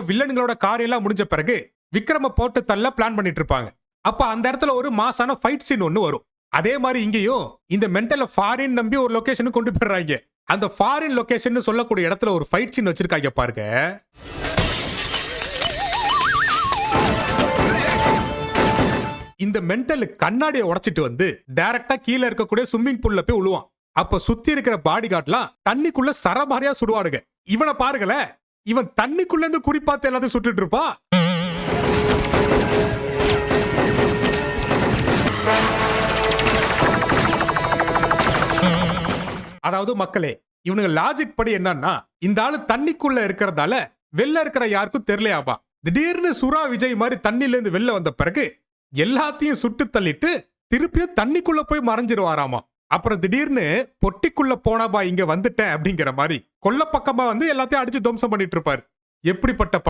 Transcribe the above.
வில்லன்களோட காரியெல்லாம் முடிஞ்ச பிறகு விக்ரம போட்டு தள்ள பிளான் பண்ணிட்டு இருப்பாங்க. அப்ப அந்த இடத்துல ஒரு மாசான ஃபைட் சீன் ஒன்னு வரும். அதே மாதிரி இங்கேயும் இந்த மென்டல ஃபாரின் நம்பி ஒரு லொகேஷனுக்கு கொண்டு போயிடுறாங்க. அந்த ஃபாரின் லொகேஷன் சொல்லக்கூடிய இடத்துல ஒரு ஃபைட் சீன் வச்சிருக்காங்க பாருங்க. இந்த மென்டல் கண்ணாடியை உடைச்சிட்டு வந்து டைரக்டா கீழே இருக்கக்கூடிய ஸ்விம்மிங் பூல்ல போய் விழுவான். அப்ப சுத்தி இருக்கிற பாடி கார்ட்லாம் தண்ணிக்குள்ள சரமாரியா சுடுவாடுங்க. இவனை பாருங்களே, இவன் தண்ணிக்குள்ள இருந்து குறிப்பாத்து எல்லாத்தையும் சுட்டுட்டு இருப்பா. அதாவது மக்களே, இவனுங்க லாஜிக் படி என்னன்னா, இந்த ஆளு தண்ணிக்குள்ள இருக்கிறதால வெளில இருக்கிற யாருக்கும் தெரியலையாபா. திடீர்னு சுறா விஜய் மாதிரி தண்ணில இருந்து வெளில வந்த பிறகு எல்லாத்தையும் சுட்டு தள்ளிட்டு திருப்பியும் தண்ணிக்குள்ள போய் மறைஞ்சிருவாராமா. அப்புறம் திடீர்னு பொட்டிக்குள்ள போனாபா இங்க வந்துட்டேன் அப்படிங்கிற மாதிரி கொல்ல பக்கமா வந்து எல்லாத்தையும் அடிச்சு துவம்சம் பண்ணிட்டு இருப்பாரு. எப்படிப்பட்ட